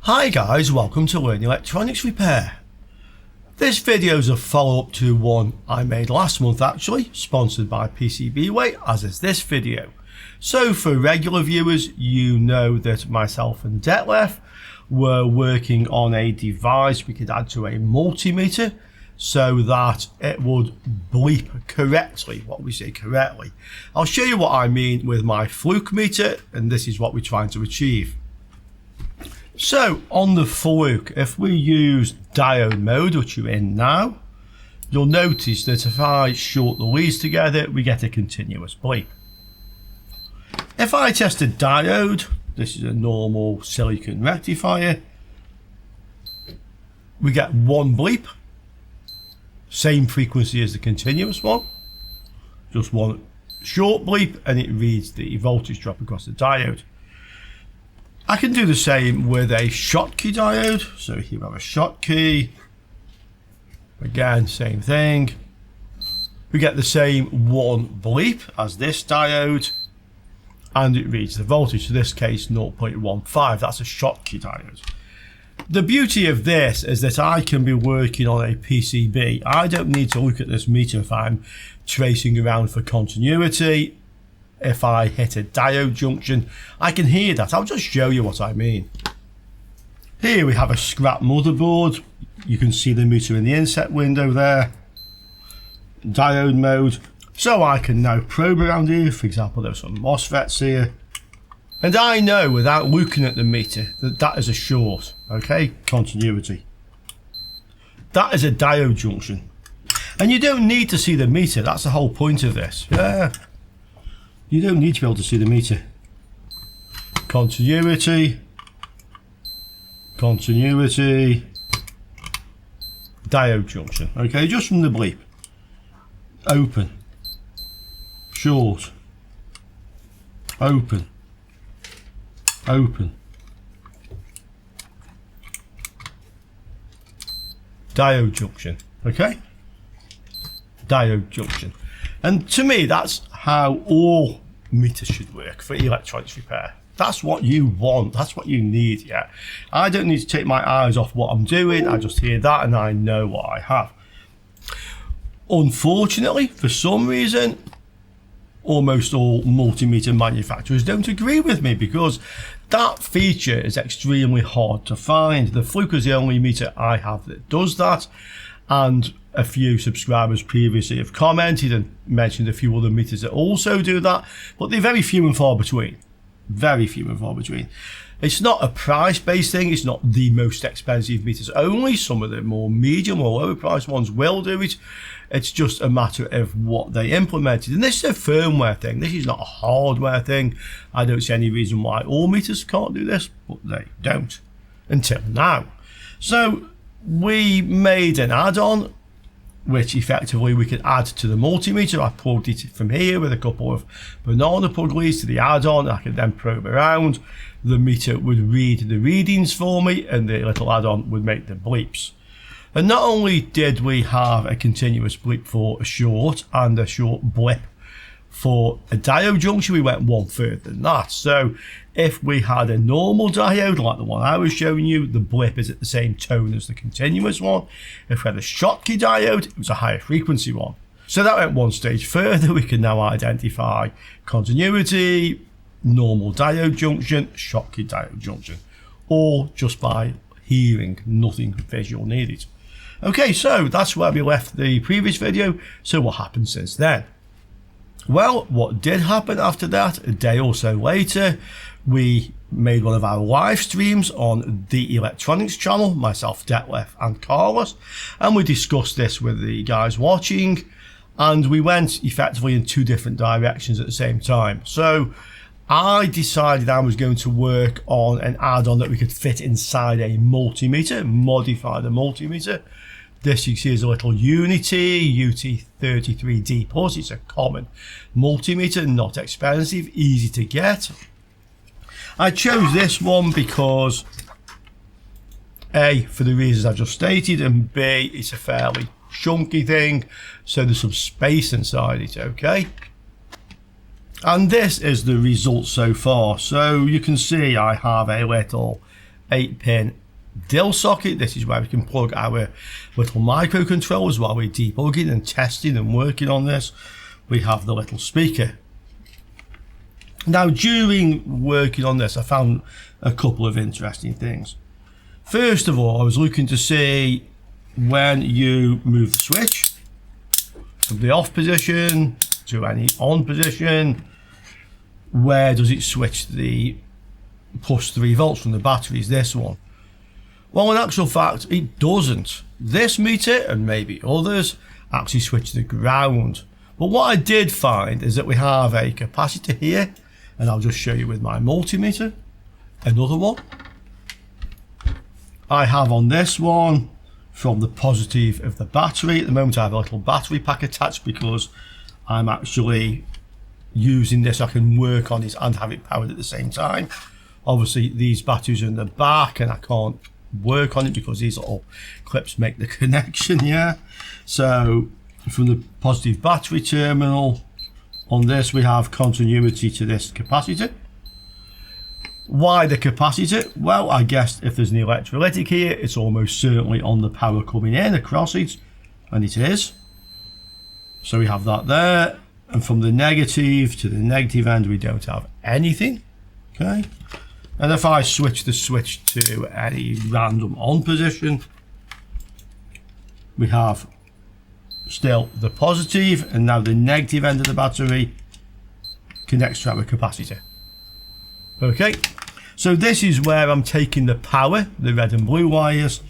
Hi guys, welcome to Learn Electronics Repair. This video is a follow-up to one I made last month actually, sponsored by PCBWay, as is this video. So for regular viewers, you know that myself and Detlef were working on a device we could add to a multimeter so that it would bleep correctly, what we say correctly. I'll show you what I mean with my fluke meter, and this is what we're trying to achieve. So on the fluke, if we use diode mode, which you're in now, you'll notice that if I short the leads together, we get a continuous bleep. If I test a diode, this is a normal silicon rectifier, we get one bleep, same frequency as the continuous one, just one short bleep, and it reads the voltage drop across the diode. I can do the same with a Schottky diode. So here we have a Schottky. Again, same thing. We get the same one bleep as this diode, and it reads the voltage. In this case, 0.15. That's a Schottky diode. The beauty of this is that I can be working on a PCB. I don't need to look at this meter if I'm tracing around for continuity. If I hit a diode junction, I can hear that. I'll just show you what I mean. Here we have a scrap motherboard. You can see the meter in the inset window there. Diode mode. So I can now probe around here. For example, there's some MOSFETs here. And I know without looking at the meter that that is a short. Okay, continuity. That is a diode junction. And you don't need to see the meter. That's the whole point of this. Yeah. You don't need to be able to see the meter. Continuity, continuity, diode junction. Okay, just from the bleep. Open, short, open, open. Diode junction. Okay, diode junction. And to me, that's how all meters should work for electronics repair. That's what you want. That's what you need. Yeah, I don't need to take my eyes off what I'm doing. I just hear that and I know what I have. Unfortunately, for some reason, almost all multimeter manufacturers don't agree with me, because that feature is extremely hard to find. The Fluke is the only meter I have that does that, and a few subscribers previously have commented and mentioned a few other meters that also do that, but they're very few and far between. Very few and far between. It's not a price-based thing. It's not the most expensive meters only. Some of the more medium or lower price ones will do it. It's just a matter of what they implemented. And this is a firmware thing. This is not a hardware thing. I don't see any reason why all meters can't do this, but they don't until now. So we made an add-on which effectively we could add to the multimeter. I plugged it from here with a couple of banana plug leads to the add-on. I could then probe around. The meter would read the readings for me, and the little add-on would make the bleeps. And not only did we have a continuous bleep for a short and a short blip for a diode junction, we went one further than that. So if we had a normal diode like the one I was showing you, the blip is at the same tone as the continuous one. If we had a Schottky diode, it was a higher frequency one. So that went one stage further. We can now identify continuity, normal diode junction, Schottky diode junction, all just by hearing, nothing visual needed. Okay, so that's where we left the previous video. So what happened since then? Well, what did happen after that, a day or so later, we made one of our live streams on the electronics channel, myself, Detlef and Carlos, and we discussed this with the guys watching, and we went effectively in two different directions at the same time. So I decided I was going to work on an add-on that we could fit inside a multimeter, modify the multimeter. This you see is a little Unity UT33D Plus. It's a common multimeter, not expensive, easy to get. I chose this one because A, for the reasons I just stated, and B, it's a fairly chunky thing, so there's some space inside it, okay? And this is the result so far. So you can see I have a little 8-pin DIL socket. This is where we can plug our little microcontrollers while we're debugging and testing and working on this. We have the little speaker. Now, during working on this, I found a couple of interesting things. First of all, I was looking to see when you move the switch from the off position to any on position, where does it switch the plus 3 volts from the batteries, this one? Well, in actual fact, it doesn't. This meter, and maybe others, actually switch the ground. But what I did find is that we have a capacitor here, and I'll just show you with my multimeter. Another one. I have on this one from the positive of the battery. At the moment I have a little battery pack attached because I'm actually using this. I can work on it and have it powered at the same time. Obviously these batteries are in the back and I can't work on it because these little clips make the connection. Yeah, so from the positive battery terminal on this we have continuity to this capacitor. Why the capacitor? Well, I guess if there's an electrolytic here, it's almost certainly on the power coming in across it, and it is. So we have that there, and from the negative to the negative end we don't have anything. Okay, and if I switch the switch to any random on position, we have still the positive, and now the negative end of the battery connects to our capacitor. Okay, so this is where I'm taking the power, the red and blue wires,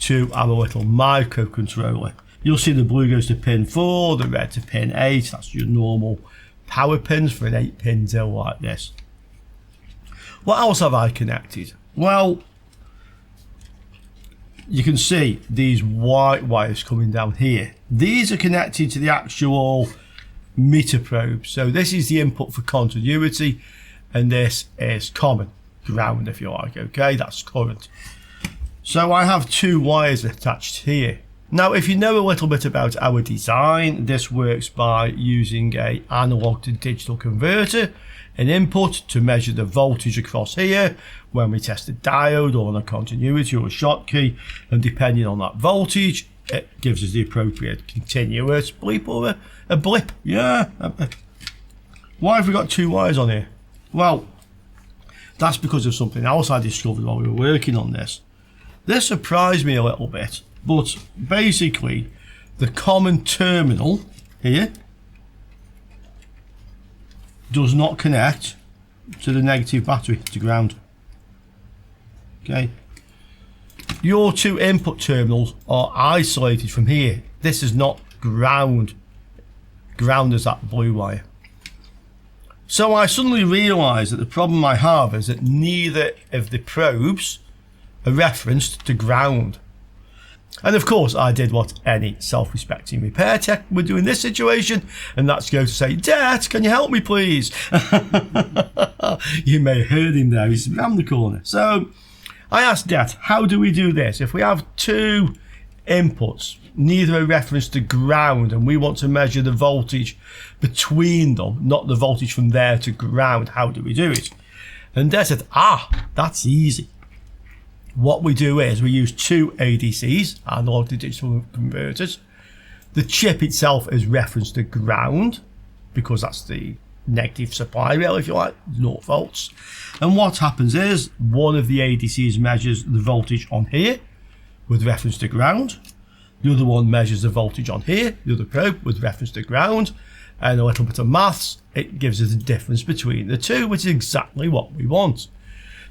to our little microcontroller. You'll see the blue goes to pin 4, the red to pin 8. That's your normal power pins for an 8-pin DIL like this. What else have I connected? Well, you can see these white wires coming down here. These are connected to the actual meter probe. So this is the input for continuity, and this is common ground, if you like. Okay, that's current. So I have 2 wires attached here. Now, if you know a little bit about our design, this works by using a analog to digital converter, an input to measure the voltage across here when we test a diode or on a continuity or a Schottky, and depending on that voltage, it gives us the appropriate continuous bleep or a blip. Yeah. Why have we got 2 wires on here? Well, that's because of something else I discovered while we were working on this. This surprised me a little bit, but basically the common terminal here does not connect to the negative battery, to ground. Okay, your 2 input terminals are isolated from here. This is not ground. Ground is that blue wire. So I suddenly realised that the problem I have is that neither of the probes are referenced to ground. And of course I did what any self-respecting repair tech would do in this situation, and that's go to say, "Det, can you help me please?" You may have heard him there, he's around the corner. So I asked Det, how do we do this? If we have 2 inputs, neither are referenced to ground, and we want to measure the voltage between them, not the voltage from there to ground, how do we do it? And Det said, that's easy. What we do is we use 2 ADCs, analog to digital converters. The chip itself is referenced to ground because that's the negative supply rail, if you like, 0 volts. And what happens is one of the ADCs measures the voltage on here with reference to ground. The other one measures the voltage on here, the other probe, with reference to ground. And a little bit of maths, it gives us the difference between the 2, which is exactly what we want.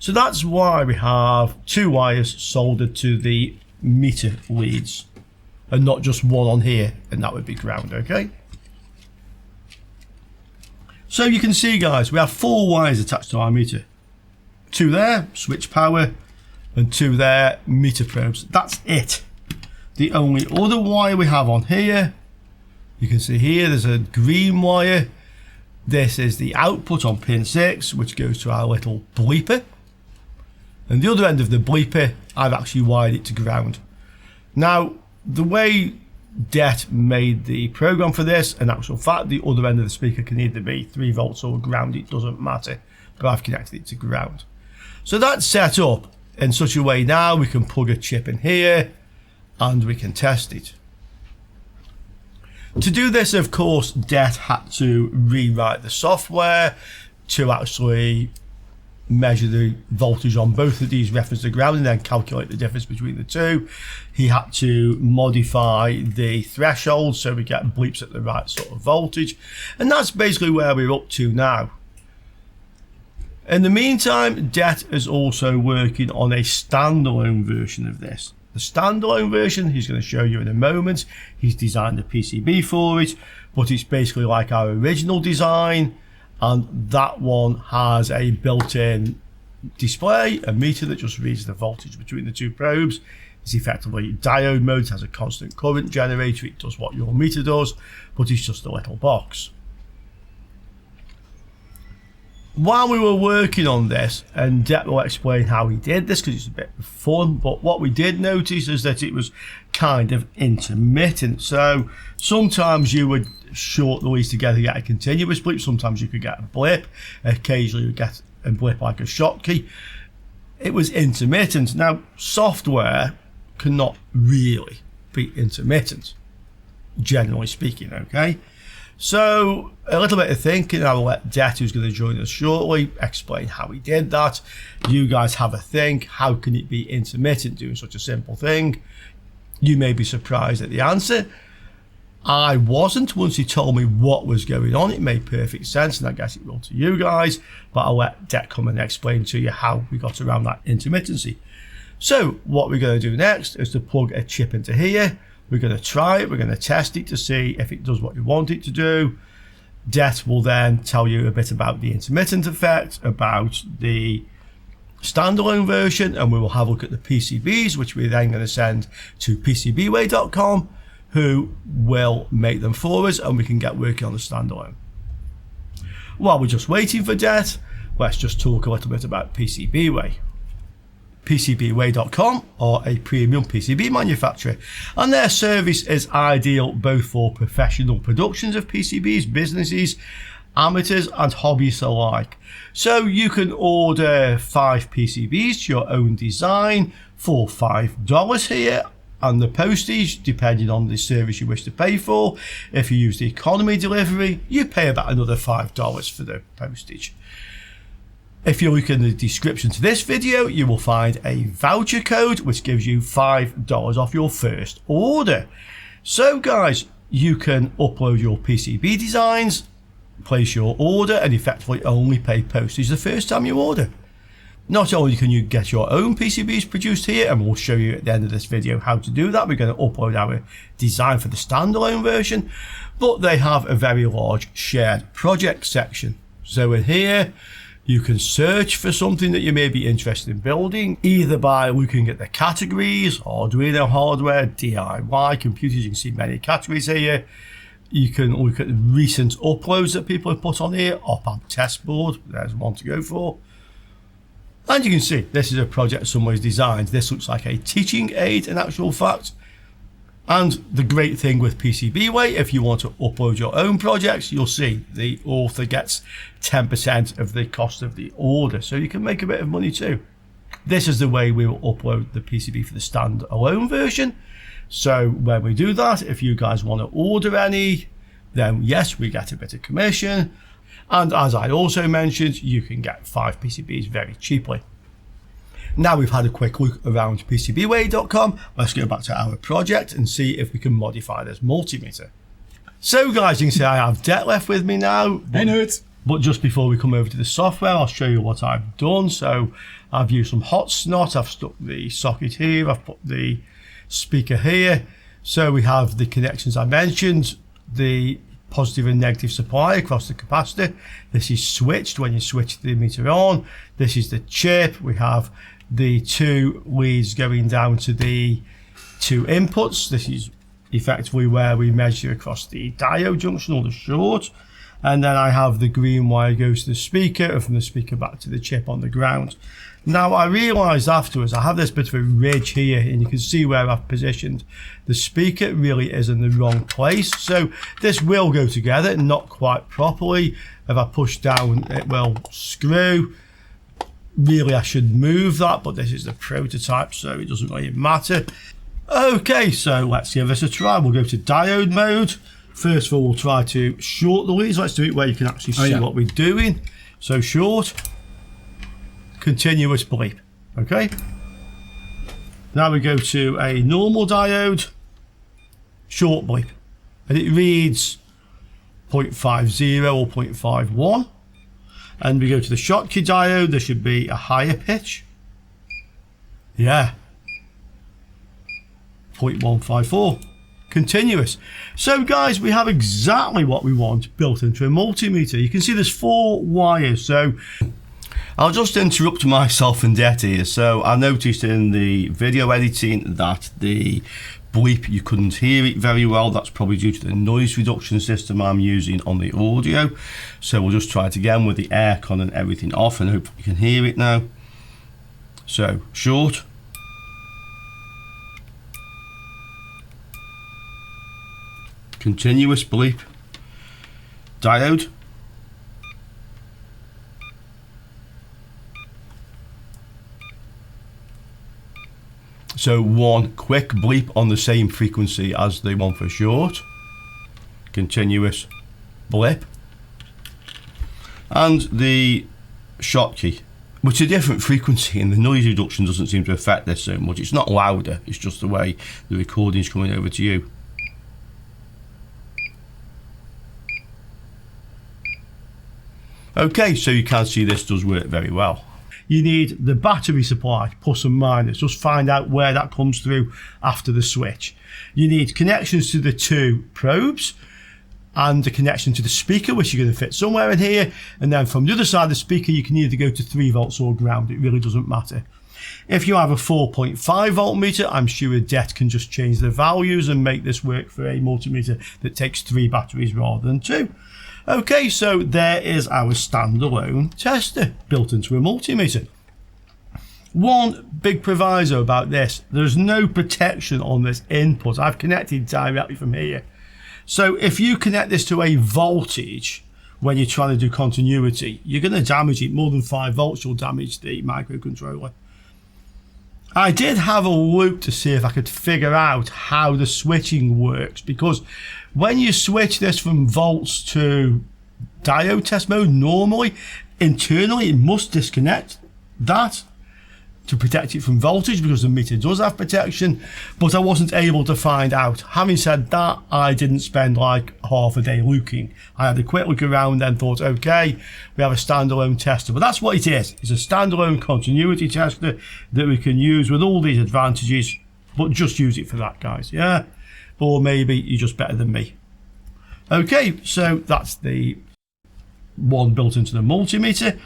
So that's why we have 2 wires soldered to the meter leads, and not just one on here, and that would be ground. Okay, so you can see, guys, we have 4 wires attached to our meter. 2 there, switch power, and 2 there, meter probes. That's it. The only other wire we have on here, you can see here, there's a green wire. This is the output on pin 6, which goes to our little bleeper. And the other end of the bleeper, I've actually wired it to ground. Now, the way Det made the program for this, in actual fact, the other end of the speaker can either be 3 volts or ground, it doesn't matter, but I've connected it to ground. So that setup in such a way now we can plug a chip in here and we can test it. To do this, of course, Det had to rewrite the software to actually measure the voltage on both of these reference to ground and then calculate the difference between the two. He had to modify the threshold so we get bleeps at the right sort of voltage, and that's basically where we're up to now. In the meantime, Det is also working on a standalone version of this. The standalone version he's going to show you in a moment. He's designed a PCB for it, but it's basically like our original design, and that one has a built-in display, a meter that just reads the voltage between the two probes. It's effectively diode mode, it has a constant current generator, it does what your meter does, but it's just a little box. While we were working on this, and Det will explain how he did this because it's a bit fun, but what we did notice is that it was kind of intermittent. So sometimes you would short the leads together to get a continuous bleep, sometimes you could get a blip, occasionally you would get a blip like a Schottky. It was intermittent. Now software cannot really be intermittent, generally speaking, okay? So a little bit of thinking, I will let Det, who's going to join us shortly, explain how he did that. You guys have a think, how can it be intermittent doing such a simple thing? You may be surprised at the answer. I wasn't once he told me what was going on. It made perfect sense, and I guess it will to you guys, but I'll let Det come and explain to you how we got around that intermittency. So what we're going to do next is to plug a chip into here. We're going to try it, we're going to test it to see if it does what we want it to do. Det will then tell you a bit about the intermittent effect, about the standalone version, and we will have a look at the PCBs, which we're then going to send to PCBWay.com, who will make them for us, and we can get working on the standalone. While we're just waiting for Det, let's just talk a little bit about PCBWay. PCBWay.com are a premium PCB manufacturer, and their service is ideal both for professional productions of PCBs, businesses, amateurs and hobbyists alike. So you can order 5 PCBs to your own design for $5 here, and the postage, depending on the service you wish to pay for. If you use the economy delivery, you pay about another $5 for the postage. If you look in the description to this video, you will find a voucher code which gives you $5 off your first order. So guys, you can upload your PCB designs, place your order, and effectively only pay postage the first time you order. Not only can you get your own PCBs produced here, and we'll show you at the end of this video how to do that. We're going to upload our design for the standalone version, but they have a very large shared project section. So in here, you can search for something that you may be interested in building, either by looking at the categories, Arduino hardware, DIY, computers. You can see many categories here. You can look at the recent uploads that people have put on here, op-amp test board, there's one to go for. And you can see this is a project someone's designed. This looks like a teaching aid in actual fact. And the great thing with PCBWay, if you want to upload your own projects, you'll see the author gets 10% of the cost of the order. So you can make a bit of money too. This is the way we will upload the PCB for the standalone version. So when we do that, if you guys want to order any, then yes, we get a bit of commission. And as I also mentioned, you can get 5 PCBs very cheaply. Now we've had a quick look around PCBWay.com, let's go back to our project and see if we can modify this multimeter. So guys, you can see I have Detlef with me now. I know it. But just before we come over to the software, I'll show you what I've done. So I've used some hot snot, I've stuck the socket here, I've put the speaker here. So we have the connections I mentioned, the positive and negative supply across the capacitor. This is switched when you switch the meter on. This is the chip. We have the 2 leads going down to the 2 inputs. This is effectively where we measure across the diode junction or the short. And then I have the green wire goes to the speaker, and from the speaker back to the chip on the ground. Now I realised afterwards I have this bit of a ridge here, and you can see where I've positioned the speaker really is in the wrong place. So this will go together, not quite properly. If I push down, it will screw. Really, I should move that, but this is the prototype, so it doesn't really matter. Okay, so let's give this a try. We'll go to diode mode. First of all, we'll try to short the leads. Let's do it where you can actually see what we're doing. So short, continuous bleep. Okay. Now we go to a normal diode, short bleep, and it reads 0.50 or 0.51. And we go to the Schottky diode, there should be a higher pitch. Yeah. 0.154. Continuous. So guys, we have exactly what we want built into a multimeter. You can see there's 4 wires. So I'll just interrupt myself and Det here. So I noticed in the video editing that the bleep, you couldn't hear it very well. That's probably due to the noise reduction system I'm using on the audio. So we'll just try it again with the aircon and everything off, and hope you can hear it now. So short, continuous bleep, diode, so one quick bleep on the same frequency as the one for short, continuous blip, and the Schottky, which is a different frequency, and the noise reduction doesn't seem to affect this so much. It's not louder, it's just the way the recording is coming over to you. Okay, so you can see this does work very well. You need the battery supply, plus and minus. Just find out where that comes through after the switch. You need connections to the 2 probes and a connection to the speaker, which you're going to fit somewhere in here. And then from the other side of the speaker, you can either go to 3 volts or ground. It really doesn't matter. If you have a 4.5 volt meter, I'm sure Det can just change the values and make this work for a multimeter that takes 3 batteries rather than 2. Okay, so there is our standalone tester built into a multimeter. One big proviso about this, there's no protection on this input. I've connected directly from here. So if you connect this to a voltage when you're trying to do continuity, you're going to damage it. More than 5 volts, you'll damage the microcontroller. I did have a look to see if I could figure out how the switching works, because when you switch this from volts to diode test mode, normally internally it must disconnect that to protect it from voltage, because the meter does have protection, but I wasn't able to find out. Having said that, I didn't spend like half a day looking. I had a quick look around and thought, okay, we have a standalone tester, but that's what it is. It's a standalone continuity tester that we can use with all these advantages, but just use it for that, guys, yeah? Or maybe you're just better than me. Okay, so that's the one built into the multimeter.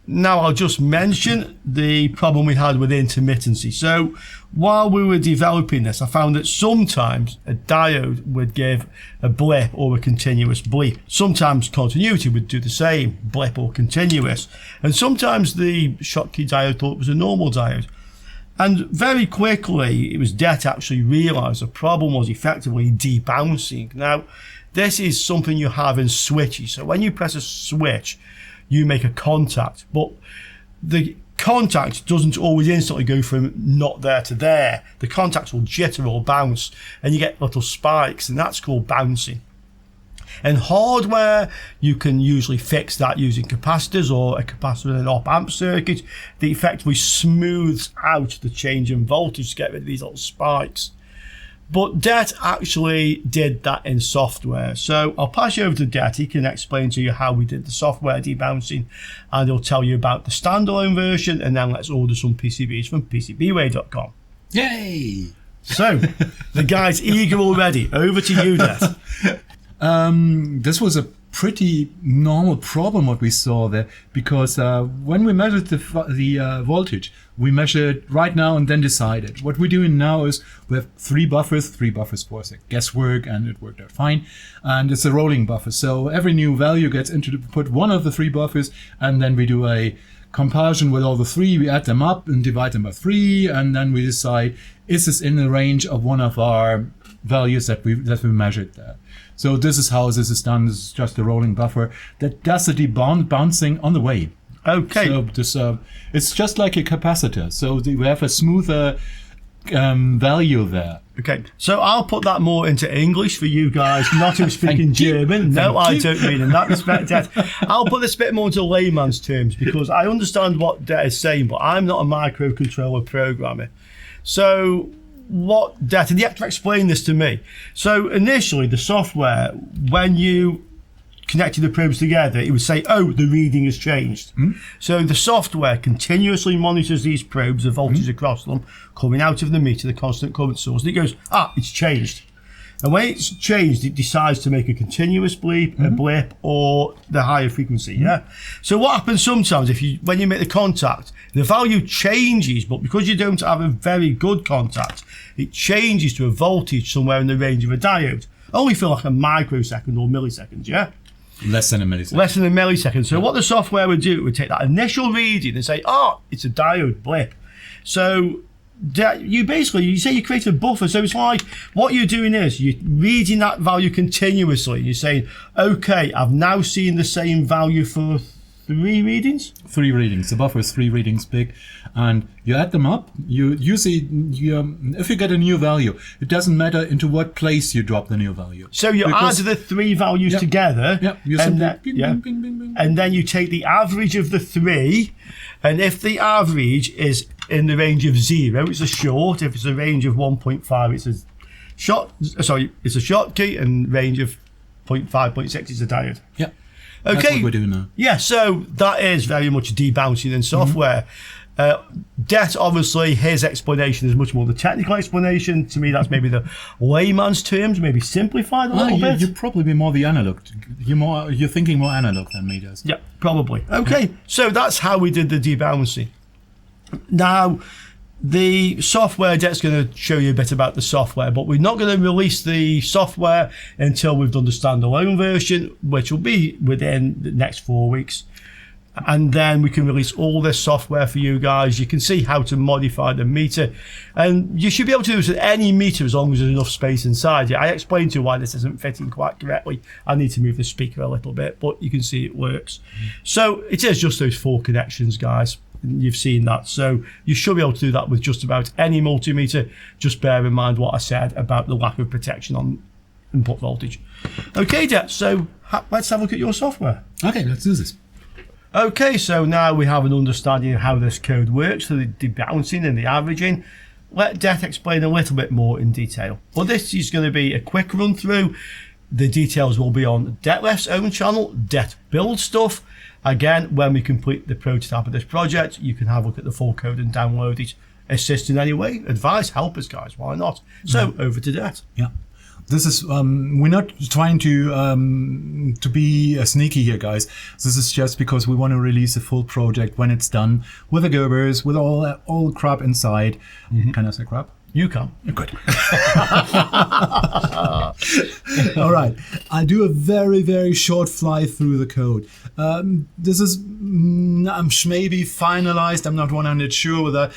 Now I'll just mention the problem we had with intermittency. So while we were developing this, I found that sometimes a diode would give a blip or a continuous bleep. Sometimes continuity would do the same, blip or continuous. And sometimes the Schottky diode thought it was a normal diode. And very quickly, it was Det actually realized the problem was effectively debouncing. Now, this is something you have in switches. So when you press a switch, you make a contact, but the contact doesn't always instantly go from not there to there. The contacts will jitter or bounce, and you get little spikes, and that's called bouncing. In hardware, you can usually fix that using capacitors or a capacitor in an op-amp circuit that effectively smooths out the change in voltage to get rid of these little spikes. But Det actually did that in software. So I'll pass you over to Det. He can explain to you how we did the software debouncing, and he'll tell you about the standalone version, and then let's order some PCBs from PCBWay.com. Yay! So the guy's eager already. Over to you, Det. This was a pretty normal problem what we saw there, because when we measured the voltage, we measured right now and then decided. What we're doing now is we have 3 buffers was guesswork, and it worked out fine. And it's a rolling buffer, so every new value gets put one of the 3 buffers, and then we do a comparison with all the 3. We add them up and divide them by 3, and then we decide, is this in the range of one of our values that we measured there. So this is how this is done. This is just a rolling buffer that does the bouncing on the way. Okay. So this, it's just like a capacitor. So we have a smoother value there. Okay, so I'll put that more into English for you guys, not who speak in German. No, I don't mean in that respect, Det. I'll put this bit more into layman's terms because I understand what Det is saying, but I'm not a microcontroller programmer. So what, Det, and you have to explain this to me. So initially, the software, when you connected the probes together, it would say, oh, the reading has changed. So the software continuously monitors these probes, the voltage across them, coming out of the meter, the constant current source, and it goes, it's changed. And when it's changed, it decides to make a continuous bleep, a blip, or the higher frequency, yeah? So what happens sometimes, when you make the contact, the value changes, but because you don't have a very good contact, it changes to a voltage somewhere in the range of a diode, only for like a microsecond or milliseconds, yeah? Less than a millisecond. Less than a millisecond. So what the software would do, it would take that initial reading and say, it's a diode blip. So you say you create a buffer. So it's like what you're doing is you're reading that value continuously. You're saying, okay, I've now seen the same value for 3 readings. 3 readings. The buffer is 3 readings big, and you add them up. You usually, if you get a new value, it doesn't matter into what place you drop the new value. So you add the 3 values together, and then you take the average of the 3, and if the average is in the range of 0, it's a short. If it's a range of 1.5, it's a short. Sorry, it's a short key, and range of 0.5, 0.6 is a diode. Yeah. Okay. That's what we're doing now. Yeah, so that is very much debouncing in software. Det, obviously, his explanation is much more the technical explanation. To me, that's maybe the layman's terms, maybe simplified a little bit. You'd probably be more the analog. You're thinking more analog than me does. Yeah, probably. Okay, so that's how we did the debouncing. Now, the software, Det's going to show you a bit about the software, but we're not going to release the software until we've done the standalone version, which will be within the next 4 weeks. And then we can release all this software for you guys. You can see how to modify the meter, and you should be able to do this with any meter as long as there's enough space inside it. I explained to you why this isn't fitting quite correctly. I need to move the speaker a little bit, but you can see it works. So it is just those 4 connections, guys. You've seen that, so you should be able to do that with just about any multimeter. Just bear in mind what I said about the lack of protection on input voltage. Okay, Det, so let's have a look at your software. Okay, let's do this. Okay, so now we have an understanding of how this code works, so the debouncing and the averaging. Let Det explain a little bit more in detail. Well, this is going to be a quick run through. The details will be on Detlef's own channel, Det Build Stuff. Again, when we complete the prototype of this project, you can have a look at the full code and download it. Assist in any way, advise, help us, guys, why not? So over to Det. Yeah. This is we're not trying to be sneaky here, guys. This is just because we want to release a full project when it's done with the Gerbers, with all crap inside. Can I say crap? You can. Good. All right. I'll do a very, very short fly through the code. This is maybe finalized. I'm not 100% sure whether,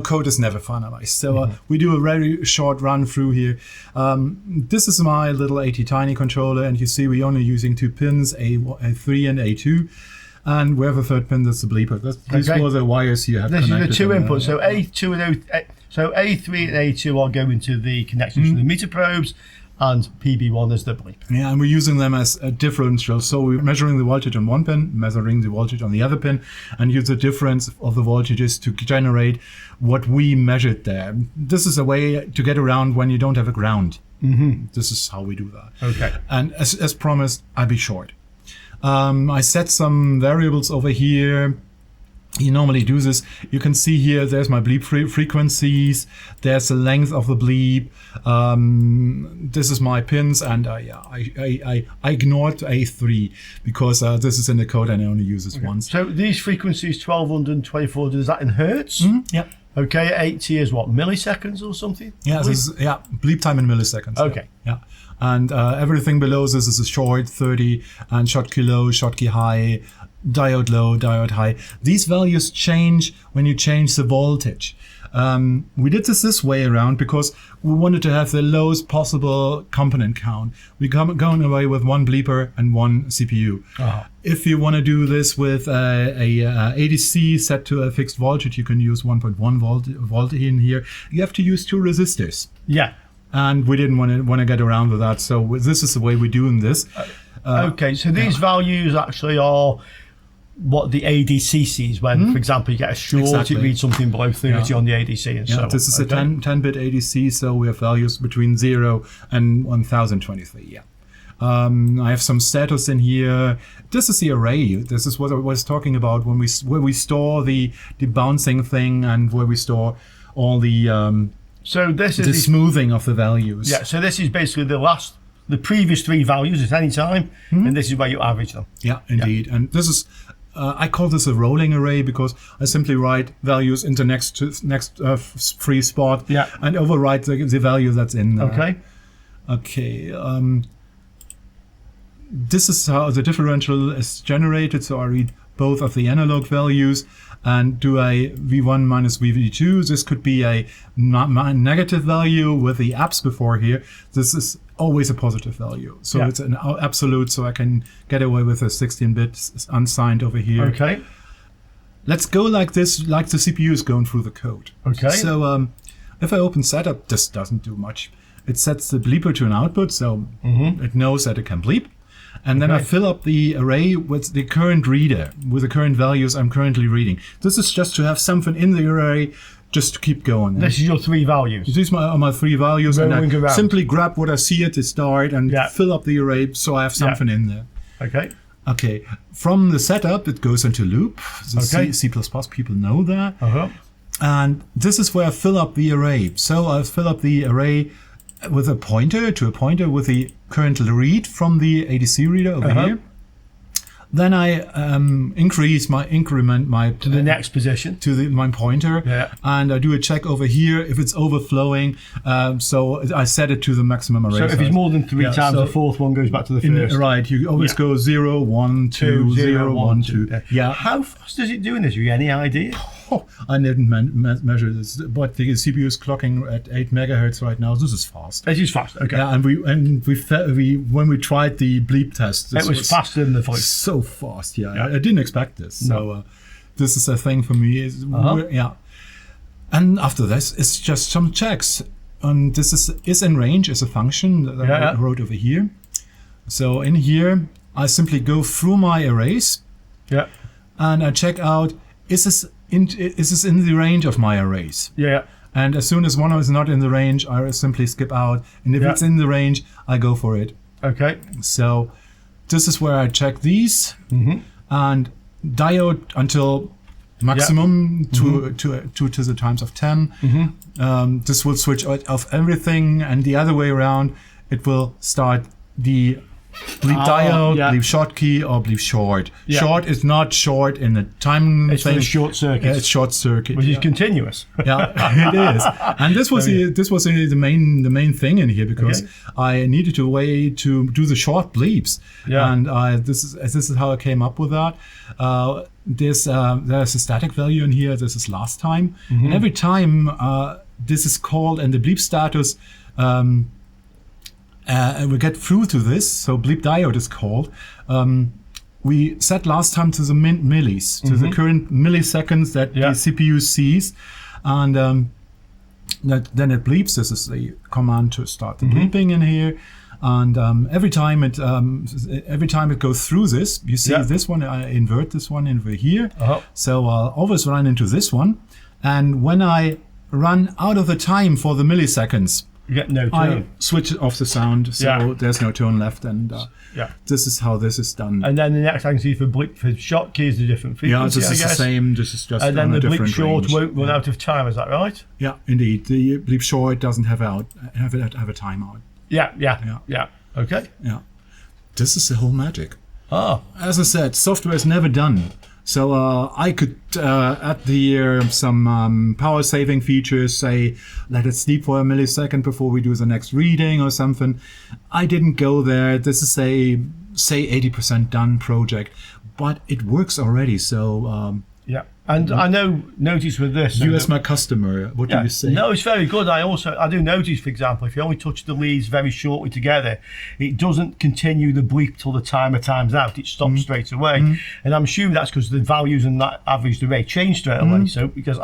code is never finalized. So we do a very short run through here. This is my little AT Tiny controller, and you see we're only using 2 pins, A3 and A2. And we have a 3rd pin, that's the bleeper. These are the wires you have connected. These are the 2 inputs. So A2 and So A3 and A2 are going to the connections to the meter probes, and PB1 is the bleep. Yeah, and we're using them as a differential. So we're measuring the voltage on one pin, measuring the voltage on the other pin, and use the difference of the voltages to generate what we measured there. This is a way to get around when you don't have a ground. This is how we do that. Okay. And as promised, I'll be short. I set some variables over here. You normally do this. You can see here, there's my bleep frequencies. There's the length of the bleep. This is my pins, and I ignored A3 because this is in the code and I only use this once. So these frequencies, 1200 and 2400, is that in hertz? Yeah. Okay, 80 is what, milliseconds or something? Yeah, bleep time in milliseconds. Okay. Yeah. And everything below this is a short 30 and Schottky low, Schottky high, diode low, diode high. These values change when you change the voltage. We did this way around because we wanted to have the lowest possible component count. We're going away with one bleeper and one CPU. If you want to do this with a ADC set to a fixed voltage, you can use 1.1 volt in here. You have to use 2 resistors. Yeah. And we didn't want to get around with that, so this is the way we're doing this. Okay, so these values actually are what the ADC sees when, for example, you get a short, it reads something below 30 on the ADC and so on. This is a 10-bit ADC, so we have values between 0 and 1023, I have some status in here. This is the array. This is what I was talking about when where we store the bouncing thing and where we store all the so this is the smoothing of the values. Yeah, so this is basically the previous 3 values at any time, and this is where you average them. Yeah, indeed. And this is, I call this a rolling array because I simply write values into next free spot and overwrite the value that's in there. Okay. This is how the differential is generated. So I read both of the analog values and do a V1 minus VV2. This could be a negative value with the apps before here. This is always a positive value. So it's an absolute, so I can get away with a 16-bit unsigned over here. Okay. Let's go like this, like the CPU is going through the code. Okay. So if I open setup, this doesn't do much. It sets the bleeper to an output, so it knows that it can bleep. And then I fill up the array with the current reader, with the current values I'm currently reading. This is just to have something in the array just to keep going. This is your 3 values. These are my 3 values, and I simply grab what I see at the start and fill up the array so I have something in there. Okay. Okay. From the setup, it goes into loop. C++ people know that. And this is where I fill up the array. So I fill up the array with a pointer to a pointer with the current read from the ADC reader over here. Then I increment my to the next position to my pointer, and I do a check over here if it's overflowing. So I set it to the maximum array. So if it's more than 3 times, the fourth one goes back to the first. Right, you always go 0, 1, 2, 0, 1, 2. Yeah. How fast is it doing this? Have you any idea? I didn't measure this, but the CPU is clocking at 8 megahertz right now. This is fast. This is fast. Okay. Yeah, and we when we tried the bleep test, it was faster than the voice. So fast. Yeah. I didn't expect this. So this is a thing for me. Yeah. And after this, it's just some checks. And this is in range is a function that I wrote over here. So in here, I simply go through my arrays. Yeah. And I check out is this in the range of my arrays. Yeah. And as soon as one is not in the range, I simply skip out. And if it's in the range, I go for it. Okay. So this is where I check these and diode until maximum to the times of 10. This will switch off everything, and the other way around, it will start the bleep diode, bleep short key, or bleep short. Short is not short in the time it's thing. It's short circuit. It's short circuit, which is continuous. Yeah, it is. And this was the main thing in here because I needed to way to do the short bleeps. Yeah. And this is how I came up with that. There's a static value in here. This is last time, and every time this is called and the bleep status. And we get through to this, so bleep diode is called. We set last time to the millis, to the current milliseconds that the CPU sees, and then it bleeps. This is the command to start the bleeping in here, and every time it goes through this, you see this one. I invert this one over here, so I'll always run into this one, and when I run out of the time for the milliseconds. You get no tone. I switch off the sound, so there's no tone left, and this is how this is done. And then the next I can see for short key is a different frequency. Yeah, this is the same. This is just and then the bleep short range. won't run out of time. Is that right? Yeah, indeed. The bleep short doesn't have a timeout. Yeah. Okay. Yeah, this is the whole magic. As I said, software is never done. So I could add here some power saving features, say let it sleep for a millisecond before we do the next reading or something. I didn't go there. This is a say 80% done project, but it works already. So And I notice with this. You as my customer, what do you say? No, it's very good. I do notice, for example, if you only touch the leads very shortly together, it doesn't continue the bleep till the timer times out. It stops straight away. And I'm assuming that's because the values in that average delay change straight away. So because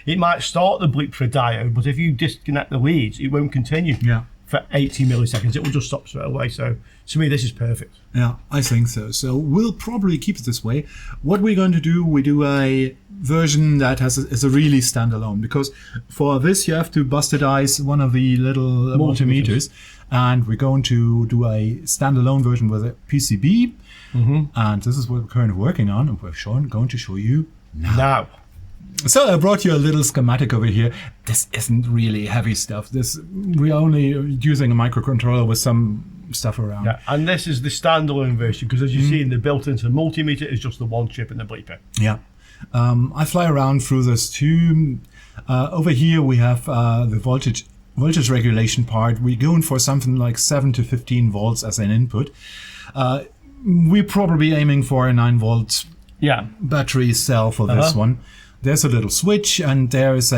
it might start the bleep for a diode, but if you disconnect the leads, it won't continue. For 80 milliseconds, it will just stop straight away. So to me, this is perfect. Yeah, I think so. So we'll probably keep it this way. What we're going to do, we do a version that is a really standalone, because for this you have to bastardize one of the little multimeters, and we're going to do a standalone version with a PCB. And this is what we're currently working on, and we're going to show you now. So I brought you a little schematic over here. This isn't really heavy stuff. We're only using a microcontroller with some stuff around. Yeah, and this is the standalone version, because as you see in the built-into multimeter is just the one chip and the bleeper. Yeah. I fly around through this too. Over here we have the voltage regulation part. We're going for something like 7 to 15 volts as an input. We're probably aiming for a 9 volt battery cell for this one. There's a little switch, and there is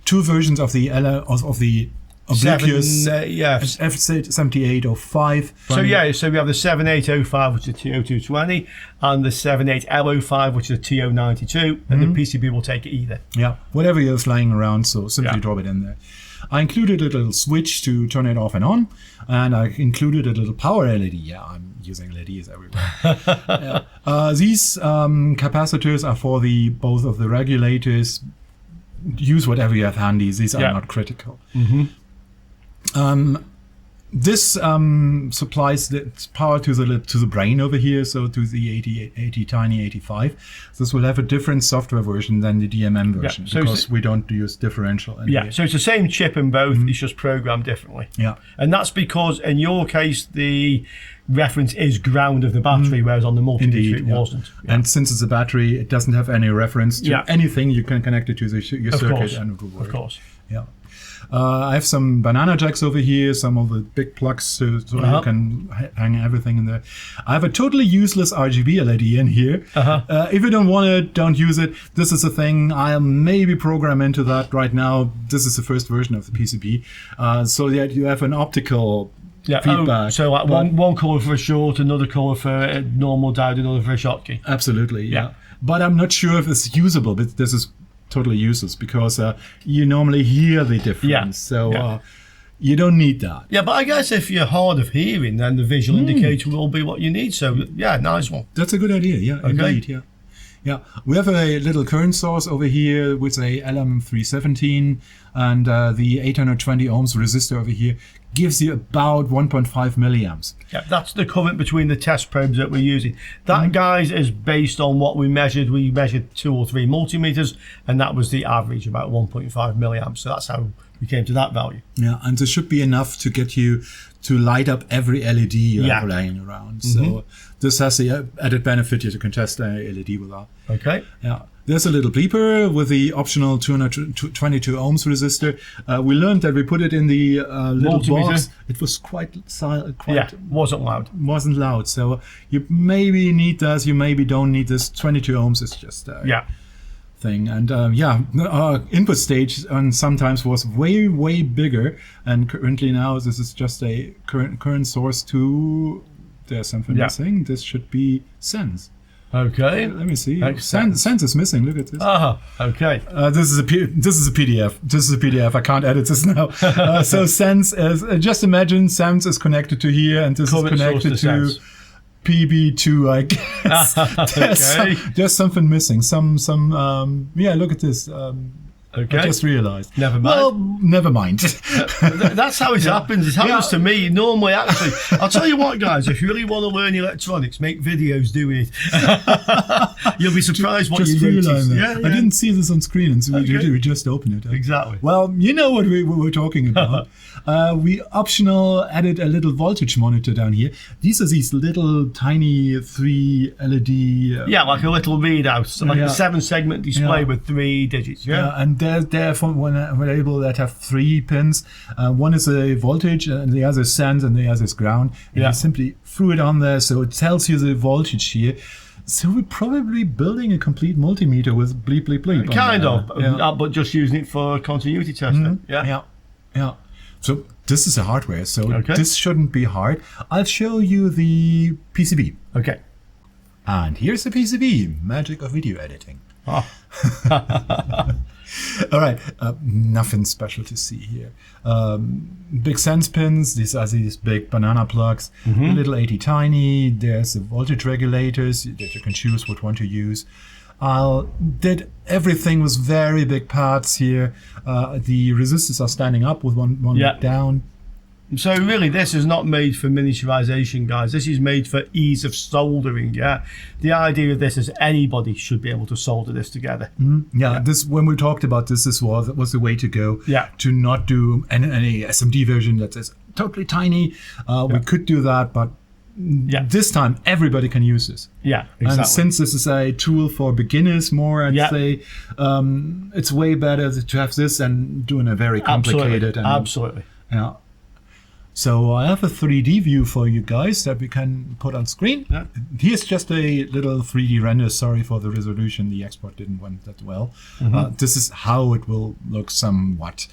two versions of the obliquous F7805. So we have the 7805, which is a TO220, and the 78L05, which is a TO92, and the PCB will take it either. Yeah, whatever is lying around, so simply drop it in there. I included a little switch to turn it off and on, and I included a little power LED. Yeah, I'm using LEDs everywhere. These capacitors are for both of the regulators. Use whatever you have handy. These are not critical. This supplies the power to the brain over here, so to the 80 tiny 85. This will have a different software version than the DMM version, because we don't use differential. So it's the same chip in both, it's just programmed differently. And that's because in your case the reference is ground of the battery, whereas on the multimeter it wasn't. And since it's a battery, it doesn't have any reference to anything. You can connect it to your circuit and it will work. Of course. I have some banana jacks over here, some of the big plugs, so you can hang everything in there. I have a totally useless RGB LED in here. If you don't want it, don't use it. This is a thing. I'll maybe program into that right now. This is the first version of the PCB. So that you have an optical feedback. So like one colour for a short, another colour for a normal diode, another for a Schottky. Absolutely, yeah. But I'm not sure if it's usable, but this is totally useless, because you normally hear the difference. So you don't need that. Yeah, but I guess if you're hard of hearing, then the visual indicator will be what you need. So nice one. That's a good idea. Indeed. Yeah, we have a little current source over here with a LM317, and the 820 ohms resistor over here gives you about 1.5 milliamps. Yeah, that's the current between the test probes that we're using. That, guys, is based on what we measured. We measured 2 or 3 multimeters, and that was the average, about 1.5 milliamps. So that's how we came to that value. Yeah, and this should be enough to get you to light up every LED you have laying around. So this has the added benefit you can test an LED with that. Okay. Yeah. There's a little bleeper with the optional 222 ohms resistor. We learned that we put it in the little box. It was quite silent. Wasn't loud. Wasn't loud. So you maybe need this, you maybe don't need this. 22 ohms is just thing. And our input stage sometimes was way bigger, and currently now this is just a current source to. There's something missing. This should be sense. Okay. Let me see. Sense is missing. Look at this. Okay. This is a PDF. This is a PDF. I can't edit this now. So sense is just imagine sense is connected to here, and this is connected to PB2. I guess. There's something missing. Look at this. Okay. I just realised. Never mind. Well, never mind. That's how it happens. It happens to me normally, actually. I'll tell you what, guys, if you really want to learn electronics, make videos doing it. You'll be surprised what you notice. I didn't see this on screen, and so we just opened it. Exactly. Well, you know what we were talking about. We optional added a little voltage monitor down here. These are these little tiny 3 LED... like a little readout, like a 7-segment display with 3 digits. And they're from one label that have 3 pins. One is a voltage, and the other is sense, and the other is ground. And you simply threw it on there, so it tells you the voltage here. So we're probably building a complete multimeter with bleep, bleep, bleep. Kind of, but just using it for continuity testing. Yeah. So this is a hardware, so Okay. this shouldn't be hard. I'll show you the PCB. Okay. And here's the PCB, magic of video editing. Ah. All right, nothing special to see here. Big sense pins, these are these big banana plugs, a little 80 tiny. There's the voltage regulators that you can choose what one to use. I did everything with very big parts here. The resistors are standing up with one down. So really, this is not made for miniaturization, guys. This is made for ease of soldering. Yeah, the idea of this is anybody should be able to solder this together. This when we talked about this was the way to go. Yeah. To not do any SMD version that is totally tiny. We could do that, but this time everybody can use this. Yeah, exactly. And since this is a tool for beginners more, I'd say it's way better to have this than doing a very complicated. Absolutely. Yeah. So I have a 3D view for you guys that we can put on screen. Yeah. Here's just a little 3D render. Sorry for the resolution. The export didn't went that well. This is how it will look somewhat.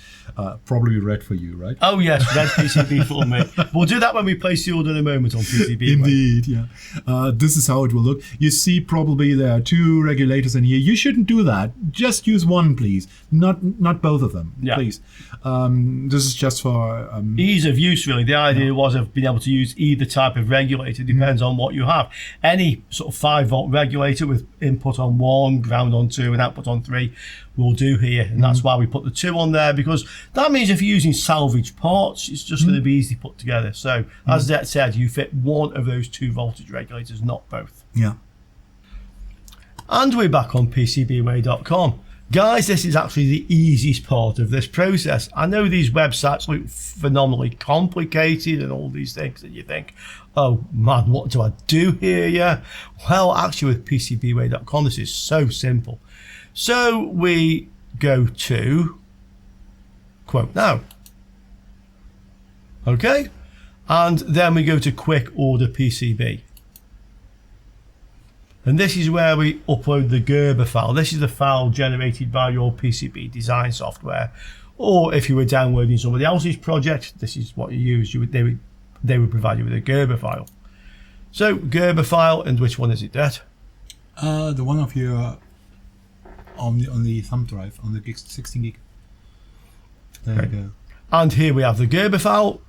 Probably red for you, right? Oh yes, red PCB for me. We'll do that when we place the order in a moment on PCB. Indeed, yeah. This is how it will look. You see probably there are 2 regulators in here. You shouldn't do that. Just use one, please. Not both of them, please. This is just for... ease of use, really. The idea was of being able to use either type of regulator. Depends on what you have. Any sort of 5-volt regulator with input on 1, ground on 2 and output on 3 will do here, and that's why we put the 2 on there, because that means if you're using salvage parts, it's just going to be easy put together. So as Det said, you fit one of those 2 voltage regulators, not both. Yeah. And we're back on PCBWay.com. Guys, this is actually the easiest part of this process. I know these websites look phenomenally complicated and all these things, and you think, oh man, what do I do here? Yeah. Well, actually with PCBWay.com, this is so simple. So we go to quote now. Okay. And then we go to quick order PCB. And this is where we upload the Gerber file. This is the file generated by your PCB design software. Or if you were downloading somebody else's project, this is what you use. They would provide you with a Gerber file. So Gerber file, and which one is it, Det? The one of your on the thumb drive, on the 16 gig. There you go. And here we have the Gerber file.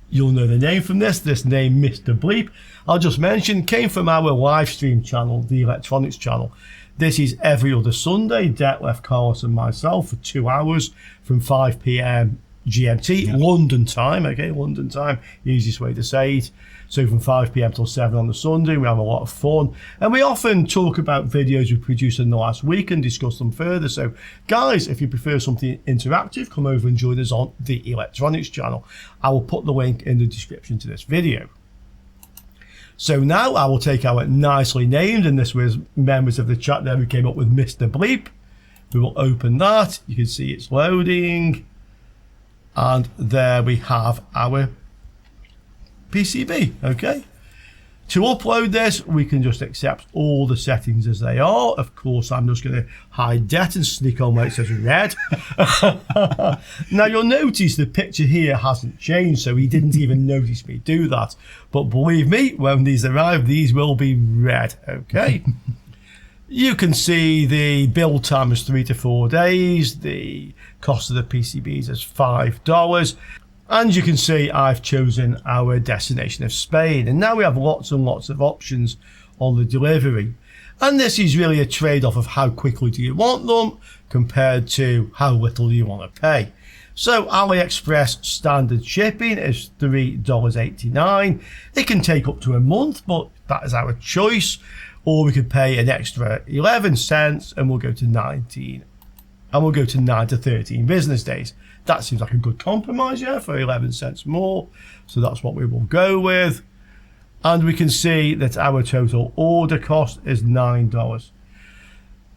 You'll know the name from this. This name, Mr. Bleep, I'll just mention, came from our live stream channel, the electronics channel. This is every other Sunday. Detlef, Carlos and myself for 2 hours from 5 p.m. GMT, London time. Okay, London time, easiest way to say it. So from 5 p.m. till 7 on the Sunday, we have a lot of fun. And we often talk about videos we produced in the last week and discuss them further. So guys, if you prefer something interactive, come over and join us on the electronics channel. I will put the link in the description to this video. So now I will take our nicely named, and this was members of the chat there who came up with Mr. Bleep. We will open that. You can see it's loading. And there we have our PCB, okay? To upload this, we can just accept all the settings as they are. Of course, I'm just going to hide Det and sneak on where it says red. Now, you'll notice the picture here hasn't changed, so he didn't even notice me do that. But believe me, when these arrive, these will be red, okay? You can see the build time is 3 to 4 days. The cost of the PCBs is $5. And you can see I've chosen our destination of Spain. And now we have lots and lots of options on the delivery. And this is really a trade-off of how quickly do you want them compared to how little you want to pay. So AliExpress standard shipping is $3.89. It can take up to a month, but that is our choice. Or we could pay an extra 11 cents and we'll go to 19. And we'll go to 9 to 13 business days. That seems like a good compromise, yeah, for 11 cents more. So that's what we will go with. And we can see that our total order cost is $9.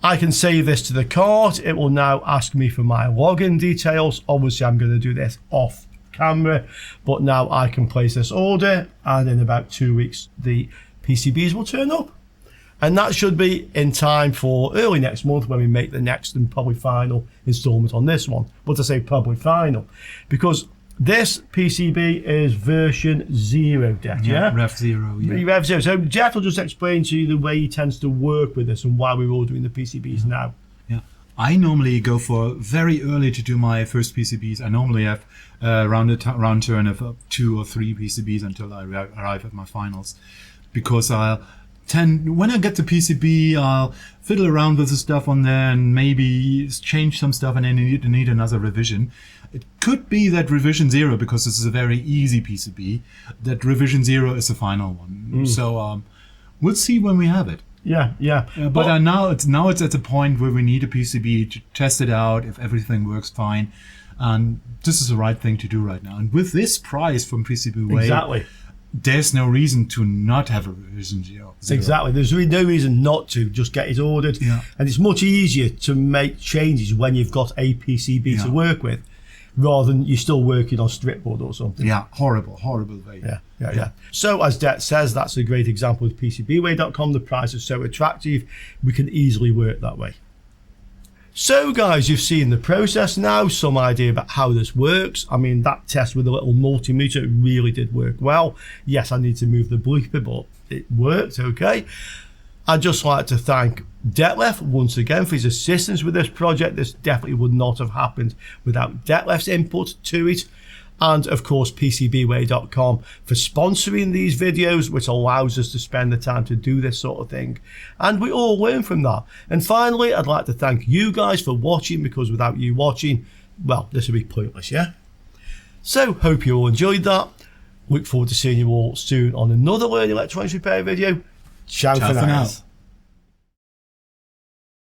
I can save this to the cart. It will now ask me for my login details. Obviously, I'm going to do this off camera, but now I can place this order, and in about 2 weeks, the PCBs will turn up. And that should be in time for early next month when we make the next and probably final installment on this one. But I say probably final because this PCB is version 0, Det, yeah? Rev 0, yeah. Rev 0. So Jeff will just explain to you the way he tends to work with this and why we're all doing the PCBs now. Yeah, I normally go for very early to do my first PCBs. I normally have round turn of 2 or 3 PCBs until I arrive at my finals, because when I get the PCB, I'll fiddle around with the stuff on there and maybe change some stuff, and then need another revision. It could be that revision 0, because this is a very easy PCB, that revision 0 is the final one. So we'll see when we have it. Yeah. But now it's at the point where we need a PCB to test it out if everything works fine, and this is the right thing to do right now. And with this price from PCBWay, Exactly. there's no reason to not have a revision 0. Exactly. There's really no reason not to. Just get it ordered. Yeah. And it's much easier to make changes when you've got a PCB to work with, rather than you're still working on stripboard or something. Yeah, horrible way. Yeah. So as Det says, that's a great example with PCBWay.com. The price is so attractive, we can easily work that way. So guys, you've seen the process now, some idea about how this works. I mean, that test with a little multimeter really did work well. Yes, I need to move the bleeper, but it worked okay. I'd just like to thank Detlef once again for his assistance with this project. This definitely would not have happened without Detlef's input to it. And of course, PCBWay.com for sponsoring these videos, which allows us to spend the time to do this sort of thing. And we all learn from that. And finally, I'd like to thank you guys for watching, because without you watching, well, this would be pointless, yeah? So, hope you all enjoyed that. Look forward to seeing you all soon on another Learn Electronics Repair video. Ciao for now.